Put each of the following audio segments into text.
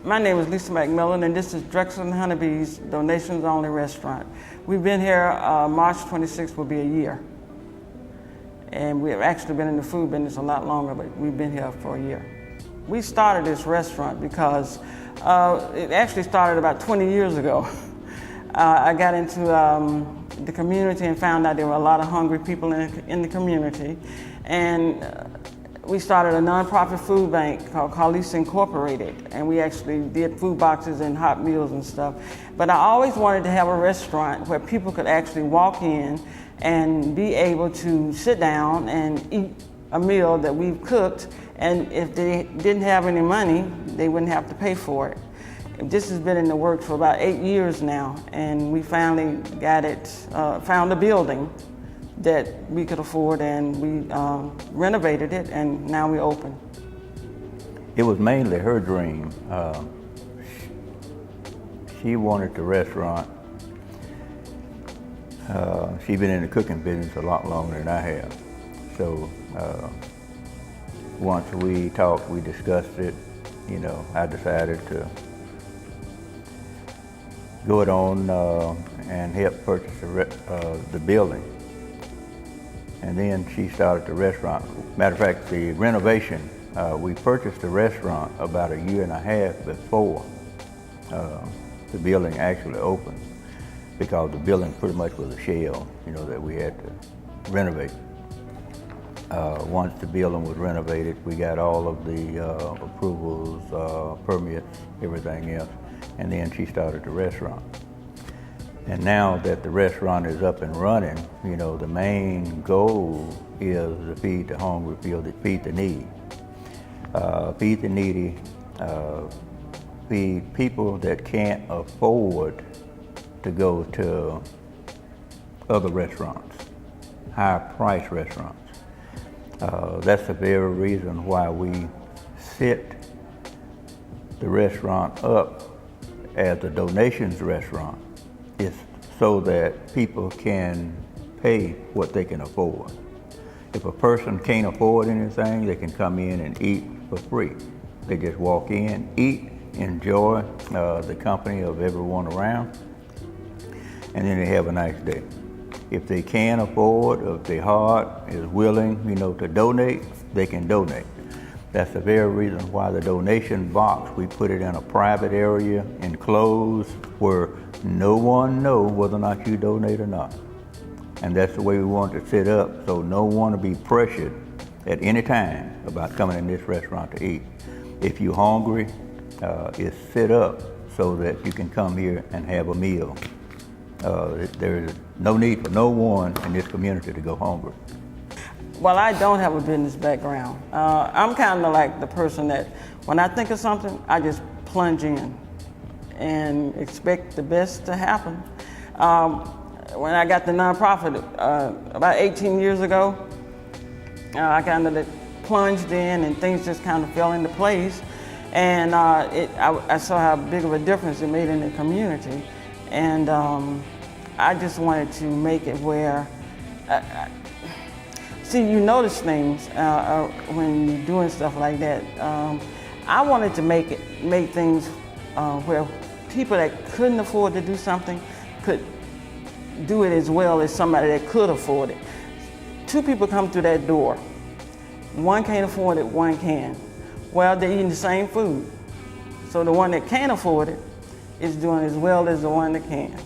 My name is Lisa McMillan, and this is Drexell and Honeybee's Donations Only Restaurant. We've been here, March 26th will be a year. And we have actually been in the food business a lot longer, but we've been here for a year. We started this restaurant because it actually started about 20 years ago. I got into the community and found out there were a lot of hungry people in the community. And we started a nonprofit food bank called Carlisa Incorporated, and we actually did food boxes and hot meals and stuff. But I always wanted to have a restaurant where people could actually walk in and be able to sit down and eat a meal that we've cooked, and if they didn't have any money, they wouldn't have to pay for it. This has been in the works for about 8 years now, and we finally got it, found a building that we could afford, and we renovated it, and now we're open. It was mainly her dream. She wanted the restaurant. She's been in the cooking business a lot longer than I have. So once we talked, we discussed it, I decided to go it on and help purchase the building. And then she started the restaurant. Matter of fact, the renovation, we purchased the restaurant about a year and a half before the building actually opened, because the building pretty much was a shell, that we had to renovate. Once the building was renovated, we got all of the approvals, permits, everything else, and then she started the restaurant. And now that the restaurant is up and running, the main goal is to feed the hungry, feed the needy. Feed the needy, feed people that can't afford to go to other restaurants, higher price restaurants. That's the very reason why we set the restaurant up as a donations restaurant. It's so that people can pay what they can afford. If a person can't afford anything, they can come in and eat for free. They just walk in, eat, enjoy the company of everyone around, and then they have a nice day. If they can afford, if their heart is willing, to donate, they can donate. That's the very reason why the donation box, we put it in a private area, enclosed, where no one knows whether or not you donate or not. And that's the way we want it set up, so no one will be pressured at any time about coming in this restaurant to eat. If you're hungry, it's set up so that you can come here and have a meal. There's no need for no one in this community to go hungry. Well, I don't have a business background. I'm kind of like the person that when I think of something, I just plunge in and expect the best to happen. When I got the nonprofit about 18 years ago, I kind of plunged in and things just kind of fell into place. And I saw how big of a difference it made in the community. And I just wanted to make it where, see, you notice things when you're doing stuff like that. I wanted to make things where people that couldn't afford to do something could do it as well as somebody that could afford it. Two people come through that door. One can't afford it, one can. Well, they're eating the same food. So the one that can't afford it is doing as well as the one that can.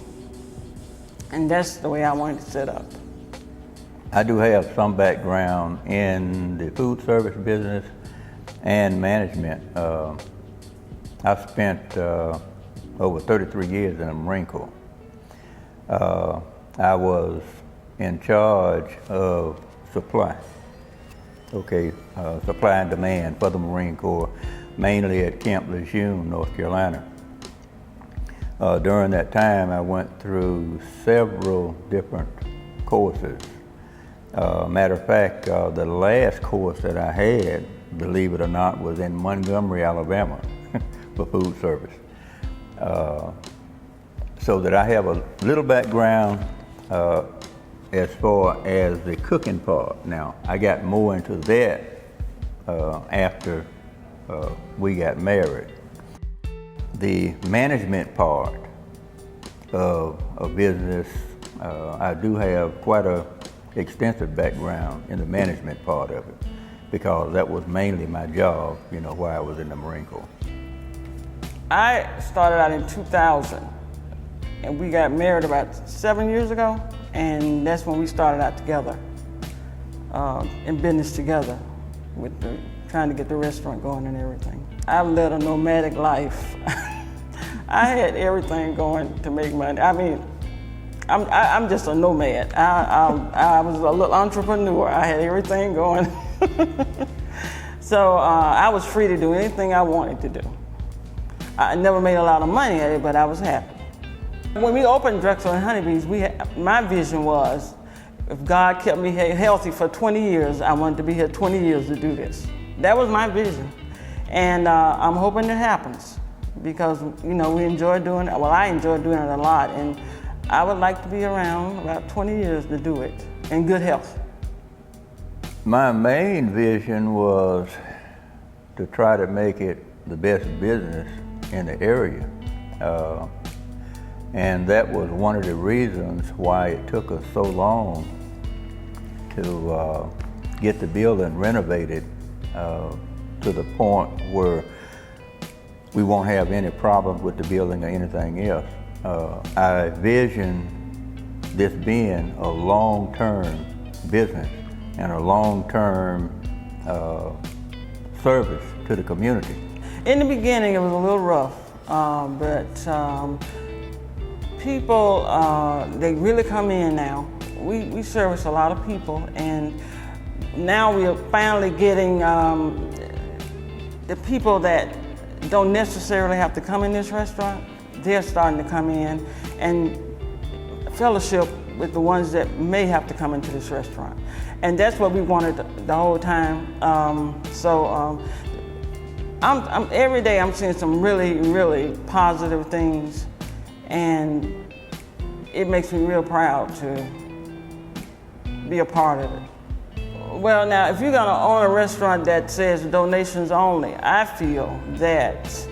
And that's the way I wanted to set up. I do have some background in the food service business and management. I've spent over 33 years in the Marine Corps. I was in charge of supply, supply and demand for the Marine Corps, mainly at Camp Lejeune, North Carolina. During that time, I went through several different courses. Matter of fact, the last course that I had, believe it or not, was in Montgomery, Alabama for food service. So that I have a little background as far as the cooking part. Now, I got more into that after we got married. the management part of a business, I do have quite a extensive background in the management part of it, because that was mainly my job, while I was in the Marine Corps. I started out in 2000, and we got married about 7 years ago, and that's when we started out together, in business together, with trying to get the restaurant going and everything. I've led a nomadic life. I had everything going to make money. I mean, I'm just a nomad. I was a little entrepreneur. I had everything going. So I was free to do anything I wanted to do. I never made a lot of money at it, but I was happy. When we opened Drexell and Honeybees, my vision was, if God kept me healthy for 20 years, I wanted to be here 20 years to do this. That was my vision. And I'm hoping it happens, because we enjoy doing it. Well, I enjoy doing it a lot, and I would like to be around about 20 years to do it in good health. My main vision was to try to make it the best business in the area. And that was one of the reasons why it took us so long to get the building renovated to the point where we won't have any problems with the building or anything else. I envision this being a long-term business and a long-term service to the community. In the beginning, it was a little rough, but people, they really come in now. We service a lot of people, and now we are finally getting the people that don't necessarily have to come in this restaurant. They're starting to come in and fellowship with the ones that may have to come into this restaurant. And that's what we wanted the whole time. Every day I'm seeing some really, really positive things, and it makes me real proud to be a part of it. Well, now, if you're gonna own a restaurant that says donations only, I feel that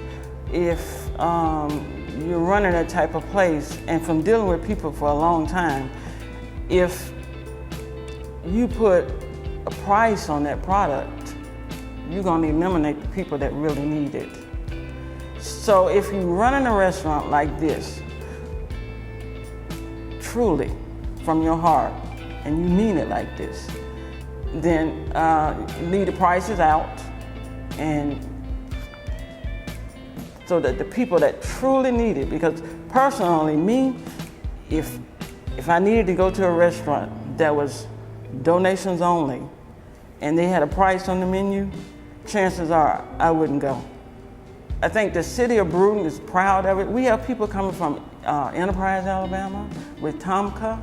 if you're running that type of place, and from dealing with people for a long time, if you put a price on that product, you're gonna eliminate the people that really need it. So if you're running a restaurant like this, truly, from your heart, and you mean it like this, then leave the prices out, and so that the people that truly need it, because personally, me, if I needed to go to a restaurant that was donations only, and they had a price on the menu, chances are I wouldn't go. I think the city of Brewton is proud of it. We have people coming from Enterprise, Alabama, with Tomka.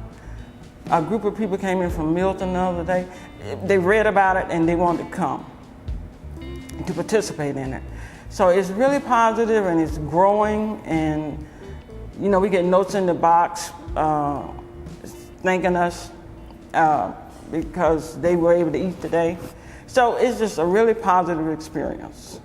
A group of people came in from Milton the other day. They read about it and they wanted to come to participate in it. So it's really positive and it's growing, and we get notes in the box thanking us because they were able to eat today. So it's just a really positive experience.